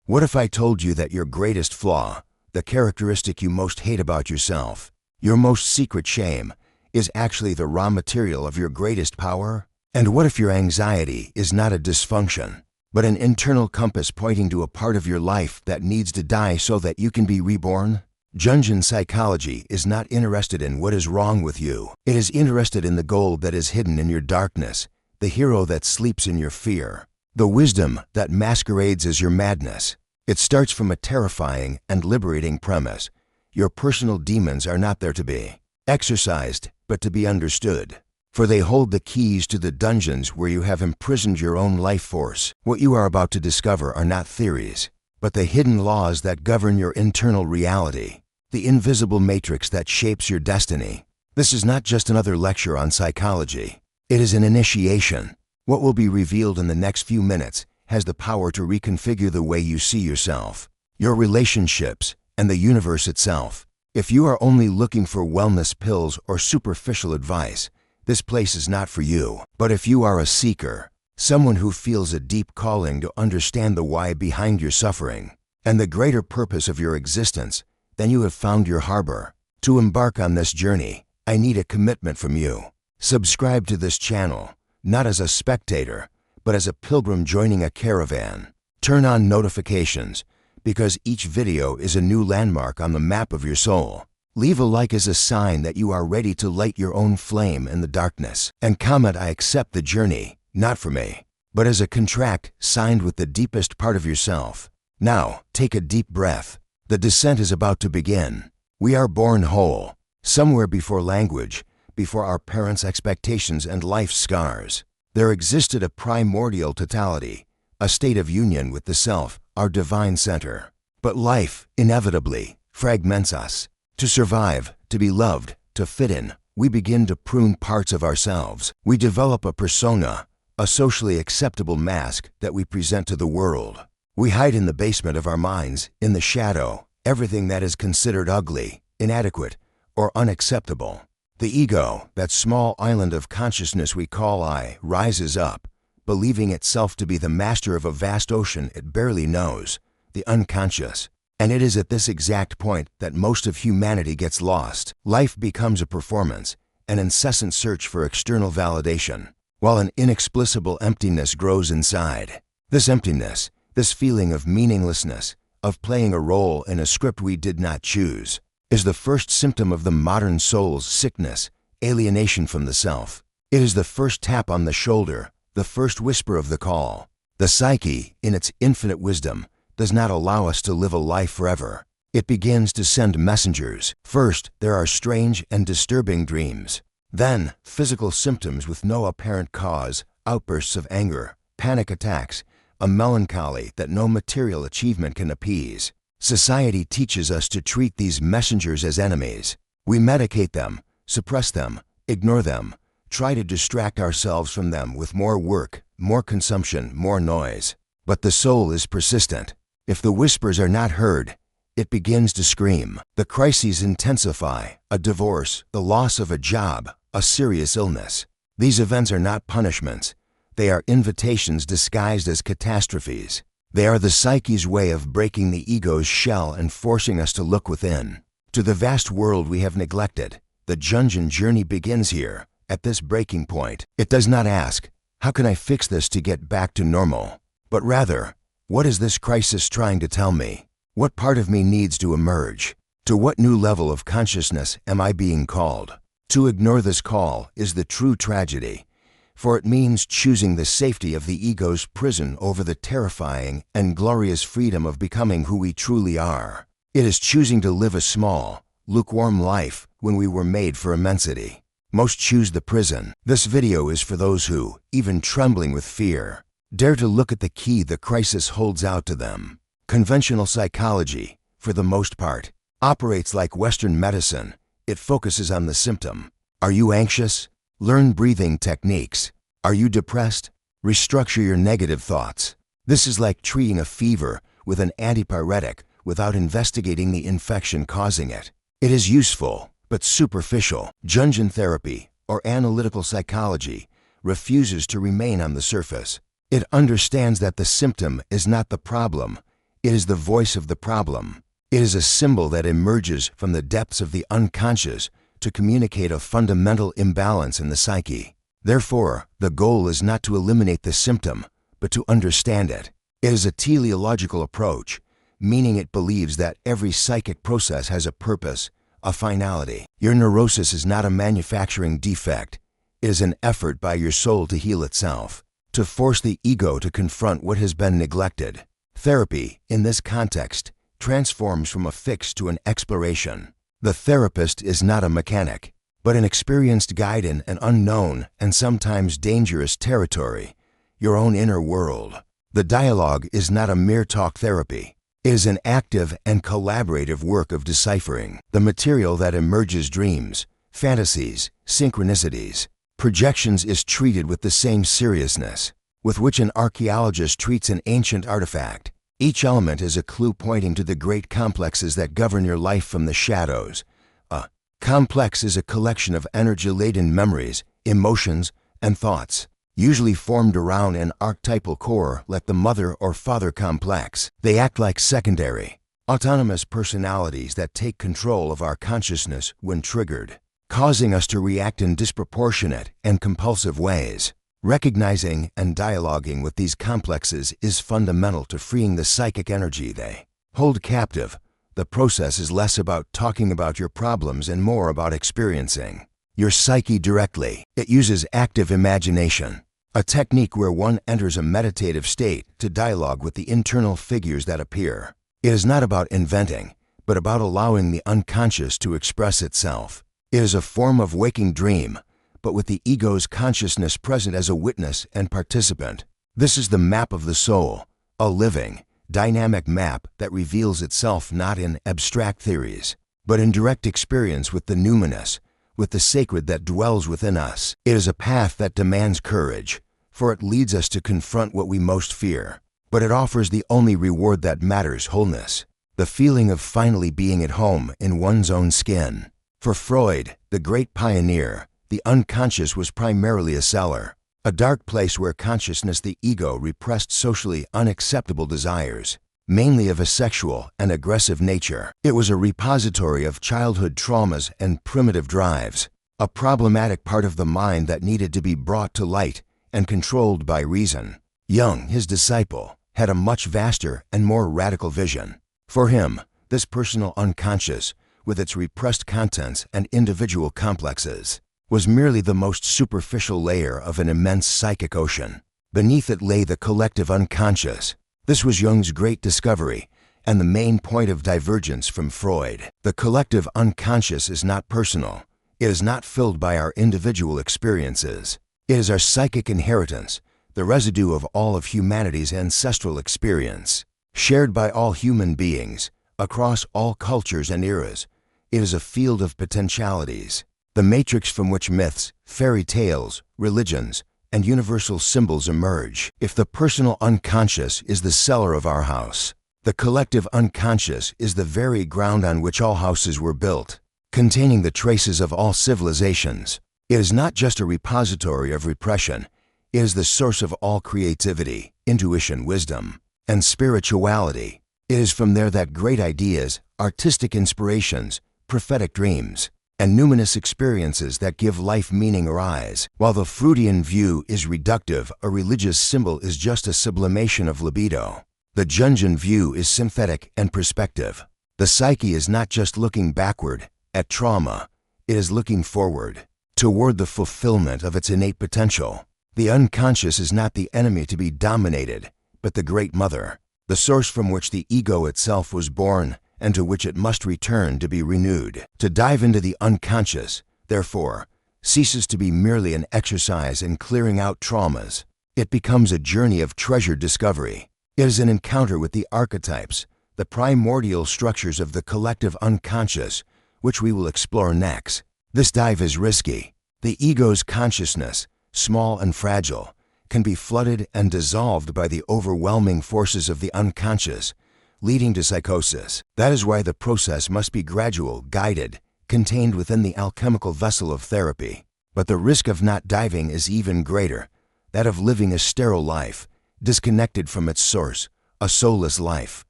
What if I told you that your greatest flaw, the characteristic you most hate about yourself, your most secret shame, is actually the raw material of your greatest power? And what if your anxiety is not a dysfunction, but an internal compass pointing to a part of your life that needs to die so that you can be reborn? Jungian psychology is not interested in what is wrong with you. It is interested in the gold that is hidden in your darkness, the hero that sleeps in your fear, the wisdom that masquerades as your madness. It starts from a terrifying and liberating premise. Your personal demons are not there to be exorcised, but to be understood. For they hold the keys to the dungeons where you have imprisoned your own life force. What you are about to discover are not theories, but the hidden laws that govern your internal reality, the invisible matrix that shapes your destiny. This is not just another lecture on psychology. It is an initiation. What will be revealed in the next few minutes has the power to reconfigure the way you see yourself, your relationships, and the universe itself. If you are only looking for wellness pills or superficial advice, this place is not for you. But if you are a seeker, someone who feels a deep calling to understand the why behind your suffering and the greater purpose of your existence, then you have found your harbor. To embark on this journey, I need a commitment from you. Subscribe to this channel, not as a spectator, but as a pilgrim joining a caravan. Turn on notifications, because each video is a new landmark on the map of your soul. Leave a like as a sign that you are ready to light your own flame in the darkness. And comment, I accept the journey, not for me, but as a contract signed with the deepest part of yourself. Now, take a deep breath. The descent is about to begin. We are born whole, somewhere before language, before our parents' expectations and life's scars. There existed a primordial totality, a state of union with the self, our divine center. But life, inevitably, fragments us. To survive, to be loved, to fit in, we begin to prune parts of ourselves. We develop a persona, a socially acceptable mask that we present to the world. We hide in the basement of our minds, in the shadow, everything that is considered ugly, inadequate, or unacceptable. The ego, that small island of consciousness we call I, rises up, believing itself to be the master of a vast ocean it barely knows, the unconscious. And it is at this exact point that most of humanity gets lost. Life becomes a performance, an incessant search for external validation, while an inexplicable emptiness grows inside. This emptiness, this feeling of meaninglessness, of playing a role in a script we did not choose, is the first symptom of the modern soul's sickness, alienation from the self. It is the first tap on the shoulder, the first whisper of the call. The psyche, in its infinite wisdom, does not allow us to live a life forever. It begins to send messengers. First, there are strange and disturbing dreams. Then, physical symptoms with no apparent cause, outbursts of anger, panic attacks, a melancholy that no material achievement can appease. Society teaches us to treat these messengers as enemies. We medicate them, suppress them, ignore them, try to distract ourselves from them with more work, more consumption, more noise. But the soul is persistent. If the whispers are not heard, it begins to scream. The crises intensify, a divorce, the loss of a job, a serious illness. These events are not punishments. They are invitations disguised as catastrophes. They are the psyche's way of breaking the ego's shell and forcing us to look within. To the vast world we have neglected, the Jungian journey begins here, at this breaking point. It does not ask, how can I fix this to get back to normal? But rather, what is this crisis trying to tell me? What part of me needs to emerge? To what new level of consciousness am I being called? To ignore this call is the true tragedy, for it means choosing the safety of the ego's prison over the terrifying and glorious freedom of becoming who we truly are. It is choosing to live a small, lukewarm life when we were made for immensity. Most choose the prison. This video is for those who, even trembling with fear, dare to look at the key the crisis holds out to them. Conventional psychology, for the most part, operates like Western medicine. It focuses on the symptom. Are you anxious? Learn breathing techniques. Are you depressed? Restructure your negative thoughts. This is like treating a fever with an antipyretic without investigating the infection causing it. It is useful, but superficial. Jungian therapy, or analytical psychology, refuses to remain on the surface. It understands that the symptom is not the problem. It is the voice of the problem. It is a symbol that emerges from the depths of the unconscious to communicate a fundamental imbalance in the psyche. Therefore, the goal is not to eliminate the symptom, but to understand it. It is a teleological approach, meaning it believes that every psychic process has a purpose, a finality. Your neurosis is not a manufacturing defect. It is an effort by your soul to heal itself, to force the ego to confront what has been neglected. Therapy, in this context, transforms from a fix to an exploration. The therapist is not a mechanic, but an experienced guide in an unknown and sometimes dangerous territory, your own inner world. The dialogue is not a mere talk therapy. It is an active and collaborative work of deciphering the material that emerges. Dreams, fantasies, synchronicities, projections is treated with the same seriousness with which an archaeologist treats an ancient artifact. Each element is a clue pointing to the great complexes that govern your life from the shadows. A complex is a collection of energy-laden memories, emotions, and thoughts, usually formed around an archetypal core like the mother or father complex. They act like secondary, autonomous personalities that take control of our consciousness when triggered, causing us to react in disproportionate and compulsive ways. Recognizing and dialoguing with these complexes is fundamental to freeing the psychic energy they hold captive. The process is less about talking about your problems and more about experiencing your psyche directly. It uses active imagination, a technique where one enters a meditative state to dialogue with the internal figures that appear. It is not about inventing, but about allowing the unconscious to express itself. It is a form of waking dream, but with the ego's consciousness present as a witness and participant. This is the map of the soul, a living, dynamic map that reveals itself not in abstract theories, but in direct experience with the numinous, with the sacred that dwells within us. It is a path that demands courage, for it leads us to confront what we most fear, but it offers the only reward that matters: wholeness, the feeling of finally being at home in one's own skin. For Freud, the great pioneer, the unconscious was primarily a cellar, a dark place where consciousness, the ego, repressed socially unacceptable desires, mainly of a sexual and aggressive nature. It was a repository of childhood traumas and primitive drives, a problematic part of the mind that needed to be brought to light and controlled by reason. Jung, his disciple, had a much vaster and more radical vision. For him, this personal unconscious, with its repressed contents and individual complexes, was merely the most superficial layer of an immense psychic ocean. Beneath it lay the collective unconscious. This was Jung's great discovery and the main point of divergence from Freud. The collective unconscious is not personal. It is not filled by our individual experiences. It is our psychic inheritance, the residue of all of humanity's ancestral experience, shared by all human beings, across all cultures and eras. It is a field of potentialities, the matrix from which myths, fairy tales, religions, and universal symbols emerge. If the personal unconscious is the cellar of our house, the collective unconscious is the very ground on which all houses were built, containing the traces of all civilizations. It is not just a repository of repression. It is the source of all creativity, intuition, wisdom, and spirituality. It is from there that great ideas, artistic inspirations, prophetic dreams, and numinous experiences that give life meaning arise. While the Freudian view is reductive, a religious symbol is just a sublimation of libido. The Jungian view is synthetic and perspective. The psyche is not just looking backward at trauma, it is looking forward toward the fulfillment of its innate potential. The unconscious is not the enemy to be dominated, but the great mother, the source from which the ego itself was born and to which it must return to be renewed. To dive into the unconscious, therefore, ceases to be merely an exercise in clearing out traumas. It becomes a journey of treasured discovery. It is an encounter with the archetypes, the primordial structures of the collective unconscious, which we will explore next. This dive is risky. The ego's consciousness, small and fragile, can be flooded and dissolved by the overwhelming forces of the unconscious, leading to psychosis. That is why the process must be gradual, guided, contained within the alchemical vessel of therapy. But the risk of not diving is even greater, that of living a sterile life, disconnected from its source, a soulless life.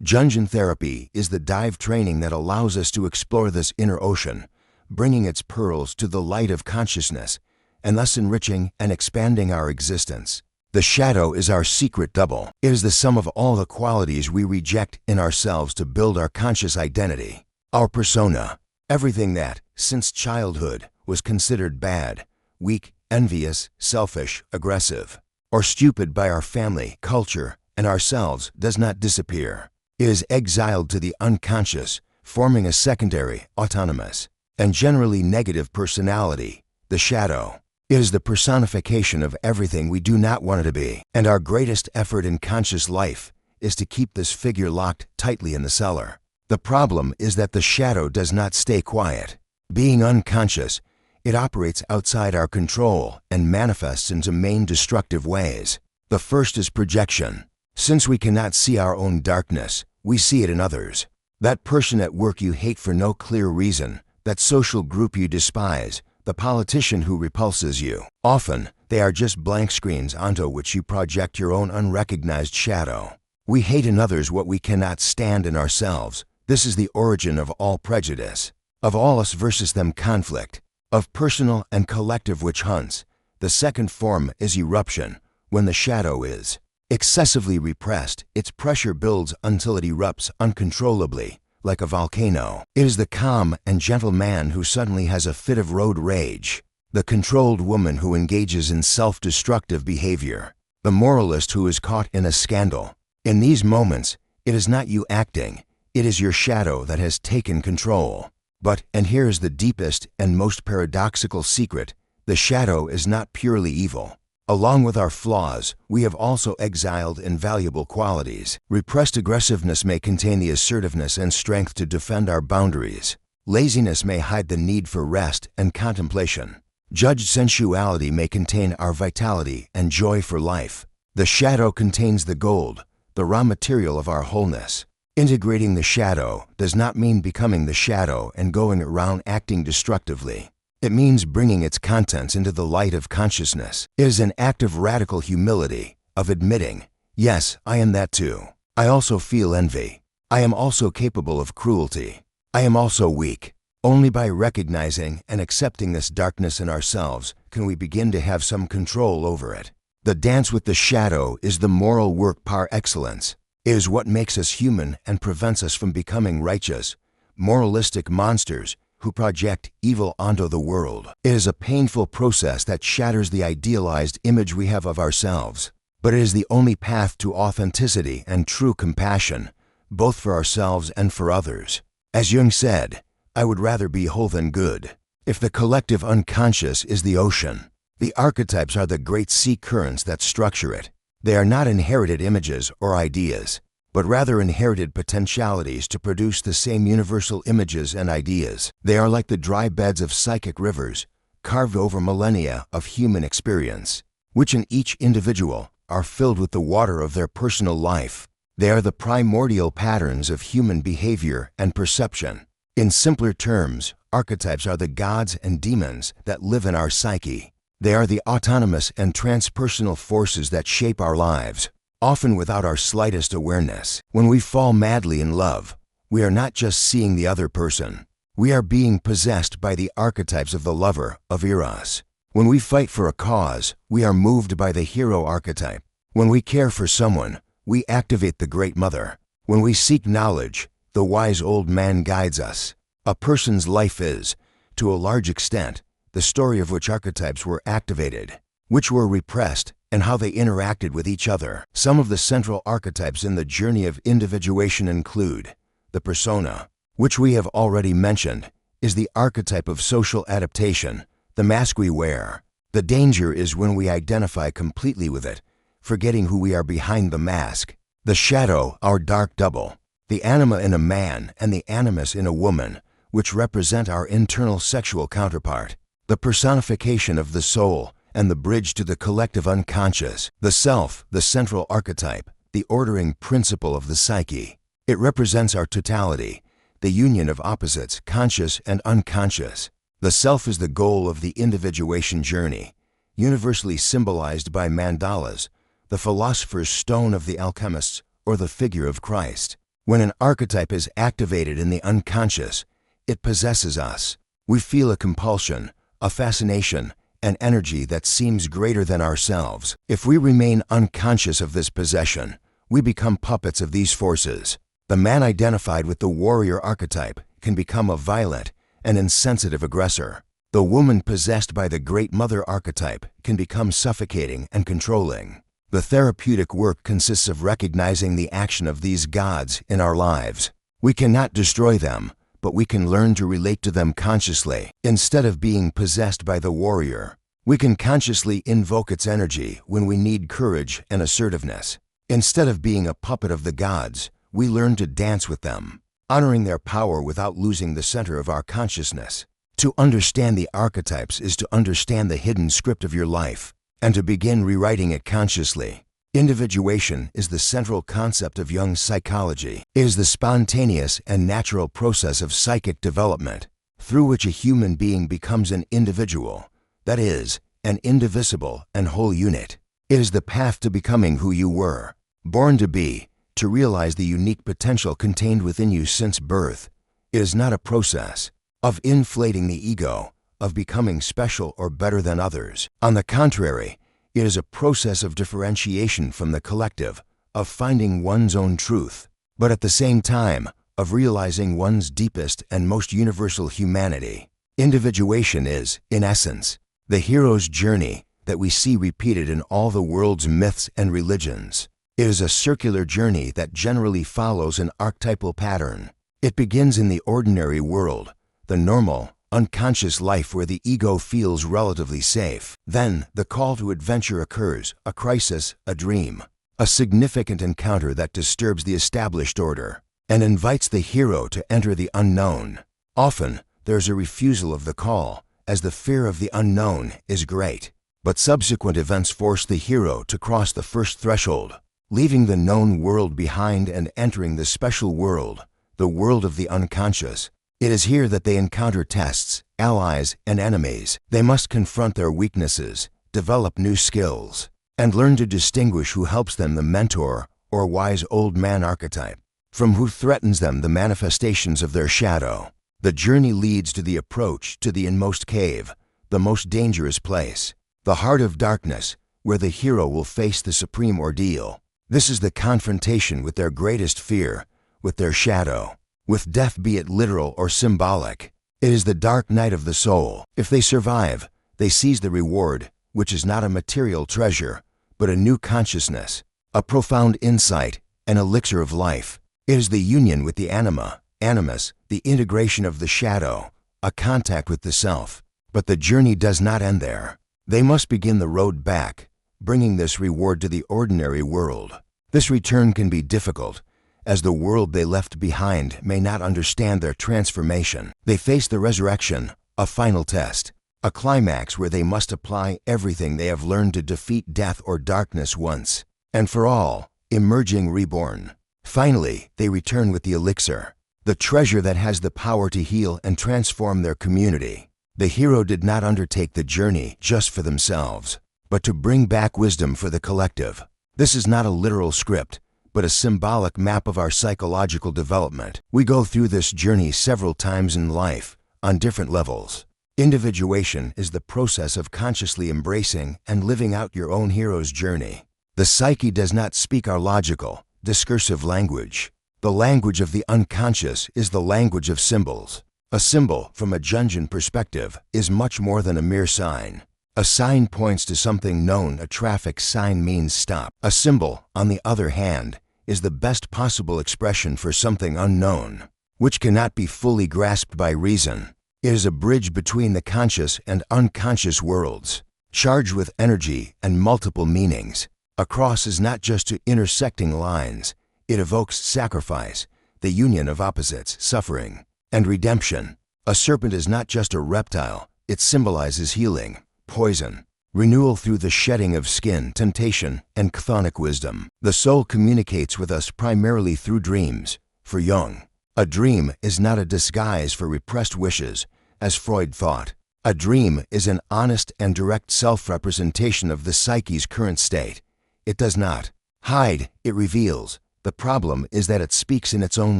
Jungian therapy is the dive training that allows us to explore this inner ocean, bringing its pearls to the light of consciousness, and thus enriching and expanding our existence. The shadow is our secret double. It is the sum of all the qualities we reject in ourselves to build our conscious identity. Our persona, everything that, since childhood, was considered bad, weak, envious, selfish, aggressive, or stupid by our family, culture, and ourselves, does not disappear. It is exiled to the unconscious, forming a secondary, autonomous, and generally negative personality, the shadow. It is the personification of everything we do not want it to be, and our greatest effort in conscious life is to keep this figure locked tightly in the cellar. The problem is that the shadow does not stay quiet. Being unconscious, it operates outside our control and manifests into main destructive ways. The first is projection. Since we cannot see our own darkness, we see it in others. That person at work you hate for no clear reason, that social group you despise, the politician who repulses you. Often, they are just blank screens onto which you project your own unrecognized shadow. We hate in others what we cannot stand in ourselves. This is the origin of all prejudice, of all us versus them conflict, of personal and collective witch hunts. The second form is eruption. When the shadow is excessively repressed, its pressure builds until it erupts uncontrollably, like a volcano. It is the calm and gentle man who suddenly has a fit of road rage, the controlled woman who engages in self-destructive behavior, the moralist who is caught in a scandal. In these moments, it is not you acting, it is your shadow that has taken control. But, and here is the deepest and most paradoxical secret, the shadow is not purely evil. Along with our flaws, we have also exiled invaluable qualities. Repressed aggressiveness may contain the assertiveness and strength to defend our boundaries. Laziness may hide the need for rest and contemplation. Judged sensuality may contain our vitality and joy for life. The shadow contains the gold, the raw material of our wholeness. Integrating the shadow does not mean becoming the shadow and going around acting destructively. It means bringing its contents into the light of consciousness. It is an act of radical humility, of admitting, yes, I am that too. I also feel envy. I am also capable of cruelty. I am also weak. Only by recognizing and accepting this darkness in ourselves can we begin to have some control over it. The dance with the shadow is the moral work par excellence. It is what makes us human and prevents us from becoming righteous, moralistic monsters who project evil onto the world. It is a painful process that shatters the idealized image we have of ourselves, but it is the only path to authenticity and true compassion, both for ourselves and for others. As Jung said, I would rather be whole than good. If the collective unconscious is the ocean, the archetypes are the great sea currents that structure it. They are not inherited images or ideas, but rather inherited potentialities to produce the same universal images and ideas. They are like the dry beds of psychic rivers, carved over millennia of human experience, which in each individual are filled with the water of their personal life. They are the primordial patterns of human behavior and perception. In simpler terms, archetypes are the gods and demons that live in our psyche. They are the autonomous and transpersonal forces that shape our lives, often without our slightest awareness. When we fall madly in love, we are not just seeing the other person. We are being possessed by the archetypes of the lover, of Eros. When we fight for a cause, we are moved by the hero archetype. When we care for someone, we activate the great mother. When we seek knowledge, the wise old man guides us. A person's life is, to a large extent, the story of which archetypes were activated, which were repressed, and how they interacted with each other. Some of the central archetypes in the journey of individuation include the persona, which we have already mentioned, is the archetype of social adaptation, the mask we wear. The danger is when we identify completely with it, forgetting who we are behind the mask. The shadow, our dark double, the anima in a man and the animus in a woman, which represent our internal sexual counterpart. The personification of the soul, and the bridge to the collective unconscious. The self, the central archetype, the ordering principle of the psyche. It represents our totality, the union of opposites, conscious and unconscious. The self is the goal of the individuation journey, universally symbolized by mandalas, the philosopher's stone of the alchemists, or the figure of Christ. When an archetype is activated in the unconscious, it possesses us. We feel a compulsion, a fascination, an energy that seems greater than ourselves. If we remain unconscious of this possession, we become puppets of these forces. The man identified with the warrior archetype can become a violent and insensitive aggressor. The woman possessed by the great mother archetype can become suffocating and controlling. The therapeutic work consists of recognizing the action of these gods in our lives. We cannot destroy them, but we can learn to relate to them consciously. Instead of being possessed by the warrior, we can consciously invoke its energy when we need courage and assertiveness. Instead of being a puppet of the gods, we learn to dance with them, honoring their power without losing the center of our consciousness. To understand the archetypes is to understand the hidden script of your life, and to begin rewriting it consciously. Individuation is the central concept of Jung's psychology. It is the spontaneous and natural process of psychic development, through which a human being becomes an individual, that is, an indivisible and whole unit. It is the path to becoming who you were, born to be, to realize the unique potential contained within you since birth. It is not a process of inflating the ego, of becoming special or better than others. On the contrary, it is a process of differentiation from the collective, of finding one's own truth, but at the same time, of realizing one's deepest and most universal humanity. Individuation is, in essence, the hero's journey that we see repeated in all the world's myths and religions. It is a circular journey that generally follows an archetypal pattern. It begins in the ordinary world, the normal, unconscious life where the ego feels relatively safe. Then, the call to adventure occurs, a crisis, a dream, a significant encounter that disturbs the established order and invites the hero to enter the unknown. Often, there's a refusal of the call, as the fear of the unknown is great. But subsequent events force the hero to cross the first threshold, leaving the known world behind and entering the special world, the world of the unconscious. It is here that they encounter tests, allies, and enemies. They must confront their weaknesses, develop new skills, and learn to distinguish who helps them, the mentor or wise old man archetype, from who threatens them, the manifestations of their shadow. The journey leads to the approach to the inmost cave, the most dangerous place, the heart of darkness, where the hero will face the supreme ordeal. This is the confrontation with their greatest fear, with their shadow, with death, be it literal or symbolic. It is the dark night of the soul. If they survive, they seize the reward, which is not a material treasure, but a new consciousness, a profound insight, an elixir of life. It is the union with the anima, animus, the integration of the shadow, a contact with the self. But the journey does not end there. They must begin the road back, bringing this reward to the ordinary world. This return can be difficult, as the world they left behind may not understand their transformation. They face the resurrection, a final test, a climax where they must apply everything they have learned to defeat death or darkness once and for all, emerging reborn. Finally, they return with the elixir, the treasure that has the power to heal and transform their community. The hero did not undertake the journey just for themselves, but to bring back wisdom for the collective. This is not a literal script, but a symbolic map of our psychological development. We go through this journey several times in life, on different levels. Individuation is the process of consciously embracing and living out your own hero's journey. The psyche does not speak our logical, discursive language. The language of the unconscious is the language of symbols. A symbol, from a Jungian perspective, is much more than a mere sign. A sign points to something known. A traffic sign means stop. A symbol, on the other hand, is the best possible expression for something unknown, which cannot be fully grasped by reason. It is a bridge between the conscious and unconscious worlds, charged with energy and multiple meanings. A cross is not just two intersecting lines. It evokes sacrifice, the union of opposites, suffering, and redemption. A serpent is not just a reptile. It symbolizes healing, poison, renewal through the shedding of skin, temptation, and chthonic wisdom. The soul communicates with us primarily through dreams. For Jung, a dream is not a disguise for repressed wishes, as Freud thought. A dream is an honest and direct self-representation of the psyche's current state. It does not hide, it reveals, The problem is that it speaks in its own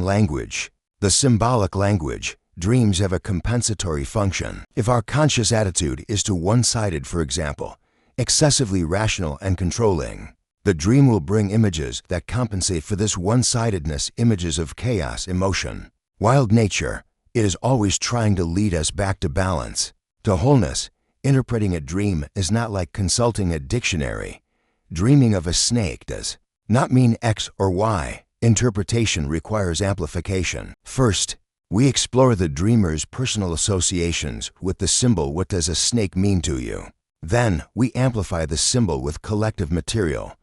language. The symbolic language. Dreams have a compensatory function. If our conscious attitude is to one-sided, for example, excessively rational and controlling, the dream will bring images that compensate for this one-sidedness, images of chaos, emotion. Wild nature. It is always trying to lead us back to balance, to wholeness. Interpreting a dream is not like consulting a dictionary. Dreaming of a snake does not mean X or Y. Interpretation requires amplification. First, we explore the dreamer's personal associations with the symbol. What does a snake mean to you? Then, we amplify the symbol with collective material.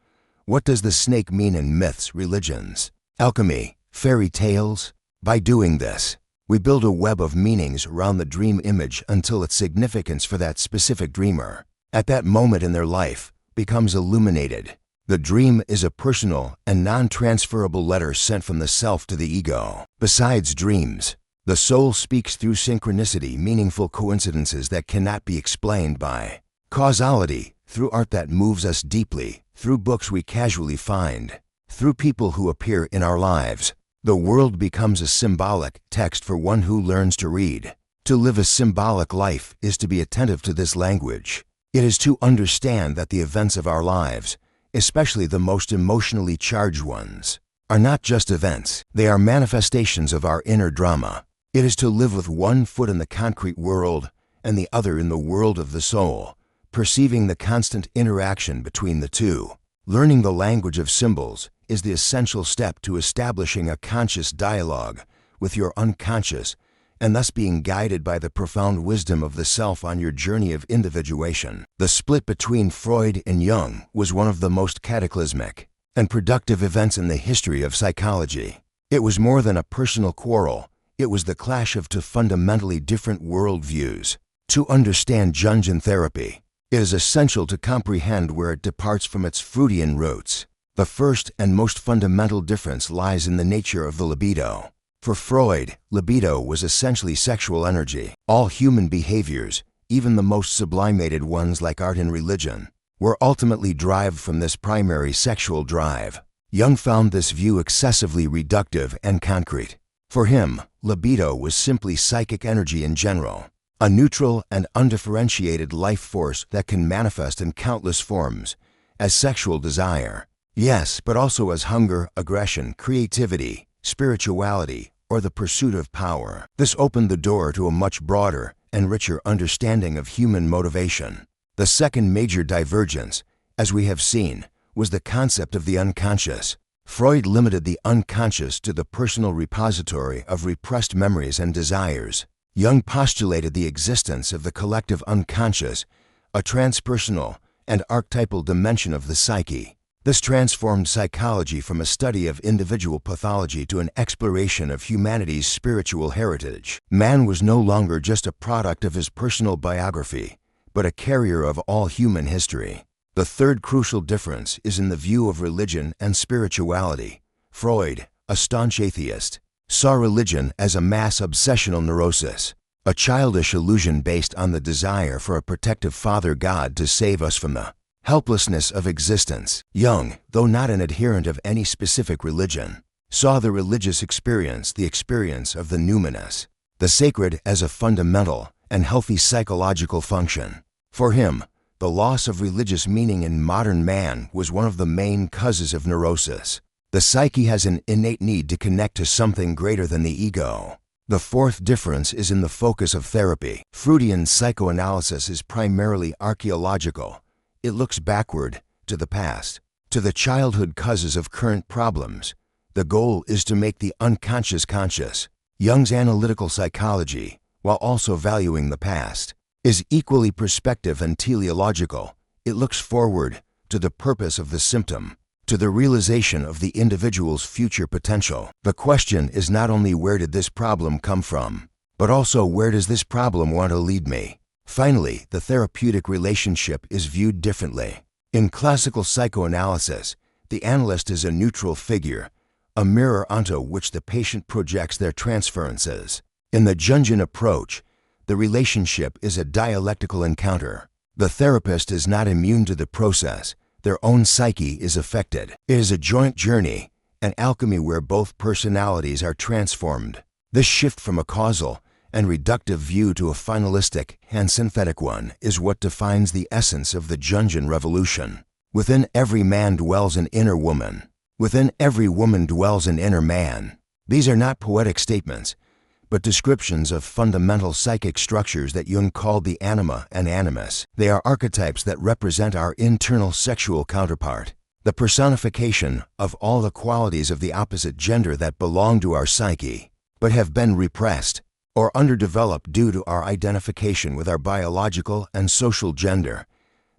What does the snake mean in myths, religions, alchemy, fairy tales? By doing this, we build a web of meanings around the dream image until its significance for that specific dreamer, at that moment in their life, becomes illuminated. The dream is a personal and non-transferable letter sent from the self to the ego. Besides dreams, the soul speaks through synchronicity, meaningful coincidences that cannot be explained by causality, through art that moves us deeply, through books we casually find, through people who appear in our lives. The world becomes a symbolic text for one who learns to read. To live a symbolic life is to be attentive to this language. It is to understand that the events of our lives, especially the most emotionally charged ones, are not just events. They are manifestations of our inner drama. It is to live with one foot in the concrete world and the other in the world of the soul, perceiving the constant interaction between the two. Learning the language of symbols is the essential step to establishing a conscious dialogue with your unconscious, and thus being guided by the profound wisdom of the self on your journey of individuation. The split between Freud and Jung was one of the most cataclysmic and productive events in the history of psychology. It was more than a personal quarrel. It was the clash of two fundamentally different worldviews. To understand Jungian therapy, it is essential to comprehend where it departs from its Freudian roots. The first and most fundamental difference lies in the nature of the libido. For Freud, libido was essentially sexual energy. All human behaviors, even the most sublimated ones like art and religion, were ultimately derived from this primary sexual drive. Jung found this view excessively reductive and concrete. For him, libido was simply psychic energy in general, a neutral and undifferentiated life force that can manifest in countless forms, as sexual desire, yes, but also as hunger, aggression, creativity, spirituality, or the pursuit of power. This opened the door to a much broader and richer understanding of human motivation. The second major divergence, as we have seen, was the concept of the unconscious. Freud limited the unconscious to the personal repository of repressed memories and desires. Jung postulated the existence of the collective unconscious, a transpersonal and archetypal dimension of the psyche. This transformed psychology from a study of individual pathology to an exploration of humanity's spiritual heritage. Man was no longer just a product of his personal biography, but a carrier of all human history. The third crucial difference is in the view of religion and spirituality. Freud, a staunch atheist, saw religion as a mass obsessional neurosis, a childish illusion based on the desire for a protective father god to save us from the helplessness of existence. Jung, though not an adherent of any specific religion, saw the religious experience, the experience of the numinous, the sacred, as a fundamental and healthy psychological function. For him, the loss of religious meaning in modern man was one of the main causes of neurosis. The psyche has an innate need to connect to something greater than the ego. The fourth difference is in the focus of therapy. Freudian psychoanalysis is primarily archaeological. It looks backward, to the past, to the childhood causes of current problems. The goal is to make the unconscious conscious. Jung's analytical psychology, while also valuing the past, is equally perspective and teleological. It looks forward, to the purpose of the symptom, to the realization of the individual's future potential. The question is not only where did this problem come from, but also where does this problem want to lead me? Finally, the therapeutic relationship is viewed differently. In classical psychoanalysis, the analyst is a neutral figure, a mirror onto which the patient projects their transferences. In the Jungian approach, the relationship is a dialectical encounter. The therapist is not immune to the process. Their own psyche is affected. It is a joint journey, an alchemy where both personalities are transformed. This shift from a causal and reductive view to a finalistic and synthetic one is what defines the essence of the Jungian revolution. Within every man dwells an inner woman. Within every woman dwells an inner man. These are not poetic statements, but descriptions of fundamental psychic structures that Jung called the anima and animus. They are archetypes that represent our internal sexual counterpart, the personification of all the qualities of the opposite gender that belong to our psyche, but have been repressed or underdeveloped due to our identification with our biological and social gender.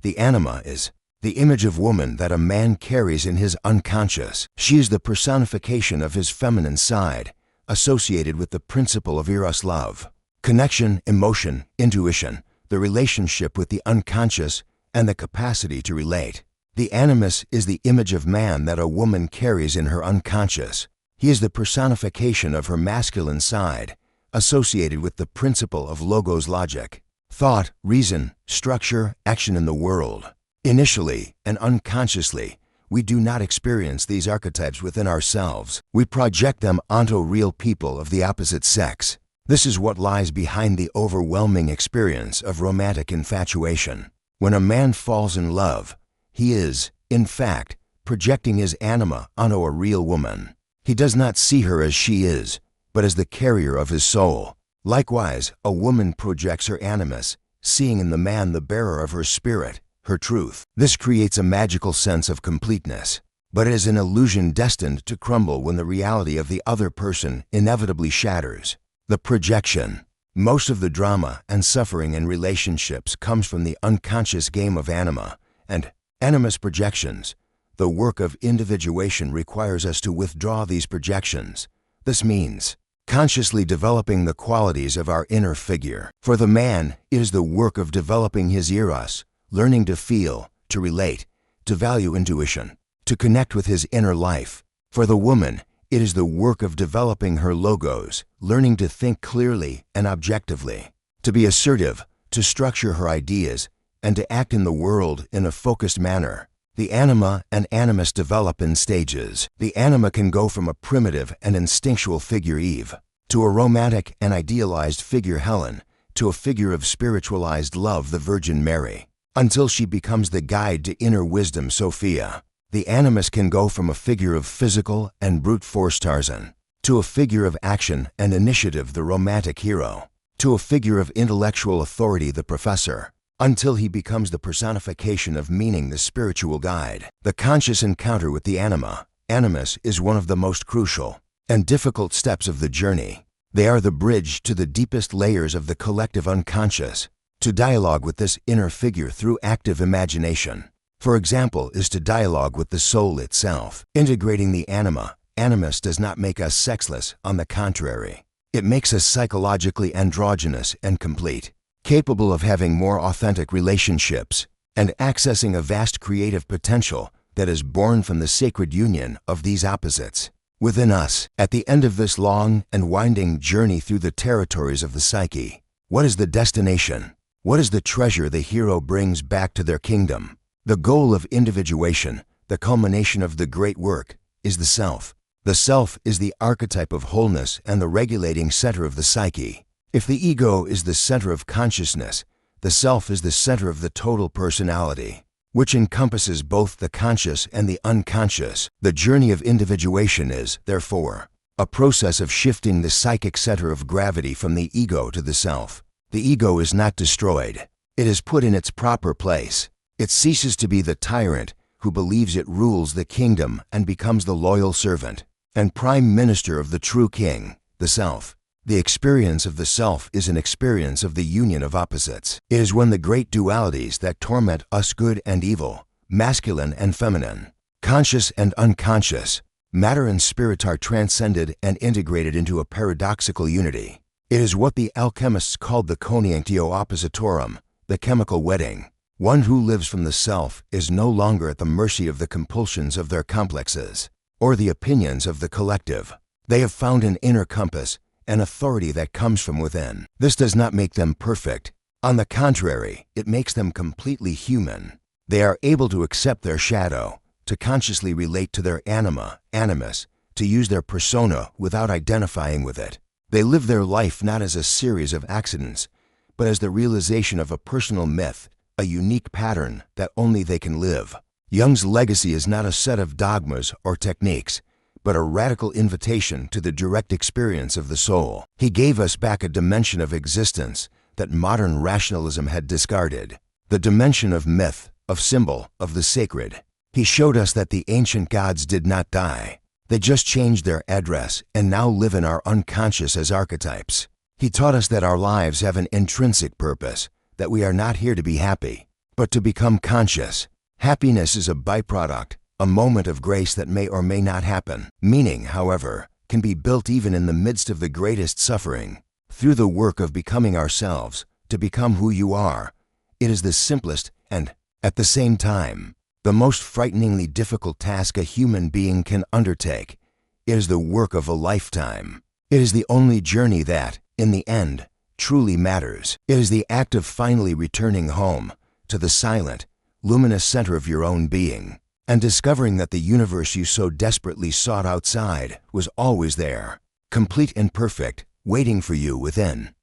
The anima is the image of woman that a man carries in his unconscious. She is the personification of his feminine side, associated with the principle of eros love, connection, emotion, intuition, the relationship with the unconscious, and the capacity to relate. The animus is the image of man that a woman carries in her unconscious. He is the personification of her masculine side, associated with the principle of logos logic, thought, reason, structure, action in the world. Initially and unconsciously, we do not experience these archetypes within ourselves. We project them onto real people of the opposite sex. This is what lies behind the overwhelming experience of romantic infatuation. When a man falls in love, he is, in fact, projecting his anima onto a real woman. He does not see her as she is, but as the carrier of his soul. Likewise, a woman projects her animus, seeing in the man the bearer of her spirit, her truth. This creates a magical sense of completeness, but it is an illusion destined to crumble when the reality of the other person inevitably shatters. The projection. Most of the drama and suffering in relationships comes from the unconscious game of anima and animus projections. The work of individuation requires us to withdraw these projections. This means consciously developing the qualities of our inner figure. For the man, it is the work of developing his eros, learning to feel, to relate, to value intuition, to connect with his inner life. For the woman, it is the work of developing her logos, learning to think clearly and objectively, to be assertive, to structure her ideas, and to act in the world in a focused manner. The anima and animus develop in stages. The anima can go from a primitive and instinctual figure Eve, to a romantic and idealized figure Helen, to a figure of spiritualized love the Virgin Mary, until she becomes the guide to inner wisdom Sophia. The animus can go from a figure of physical and brute force Tarzan, to a figure of action and initiative the romantic hero, to a figure of intellectual authority the professor, until he becomes the personification of meaning the spiritual guide. The conscious encounter with the anima, animus, is one of the most crucial and difficult steps of the journey. They are the bridge to the deepest layers of the collective unconscious. To dialogue with this inner figure through active imagination, for example, is to dialogue with the soul itself. Integrating the anima, animus does not make us sexless, on the contrary. It makes us psychologically androgynous and complete, capable of having more authentic relationships and accessing a vast creative potential that is born from the sacred union of these opposites within us. At the end of this long and winding journey through the territories of the psyche, what is the destination? What is the treasure the hero brings back to their kingdom? The goal of individuation, the culmination of the great work, is the self. The self is the archetype of wholeness and the regulating center of the psyche. If the ego is the center of consciousness, the self is the center of the total personality, which encompasses both the conscious and the unconscious. The journey of individuation is, therefore, a process of shifting the psychic center of gravity from the ego to the self. The ego is not destroyed. It is put in its proper place. It ceases to be the tyrant who believes it rules the kingdom and becomes the loyal servant and prime minister of the true king, the self. The experience of the self is an experience of the union of opposites. It is when the great dualities that torment us, good and evil, masculine and feminine, conscious and unconscious, matter and spirit, are transcended and integrated into a paradoxical unity. It is what the alchemists called the coniunctio oppositorum, the chemical wedding. One who lives from the self is no longer at the mercy of the compulsions of their complexes or the opinions of the collective. They have found an inner compass, an authority that comes from within. This does not make them perfect. On the contrary, it makes them completely human. They are able to accept their shadow, to consciously relate to their anima, animus, to use their persona without identifying with it. They live their life not as a series of accidents, but as the realization of a personal myth, a unique pattern that only they can live. Jung's legacy is not a set of dogmas or techniques, but a radical invitation to the direct experience of the soul. He gave us back a dimension of existence that modern rationalism had discarded, the dimension of myth, of symbol, of the sacred. He showed us that the ancient gods did not die. They just changed their address and now live in our unconscious as archetypes. He taught us that our lives have an intrinsic purpose, that we are not here to be happy, but to become conscious. Happiness is a byproduct, a moment of grace that may or may not happen. Meaning, however, can be built even in the midst of the greatest suffering. Through the work of becoming ourselves, to become who you are, it is the simplest and, at the same time, the most frighteningly difficult task a human being can undertake. It is the work of a lifetime. It is the only journey that, in the end, truly matters. It is the act of finally returning home, to the silent, luminous center of your own being, and discovering that the universe you so desperately sought outside was always there, complete and perfect, waiting for you within.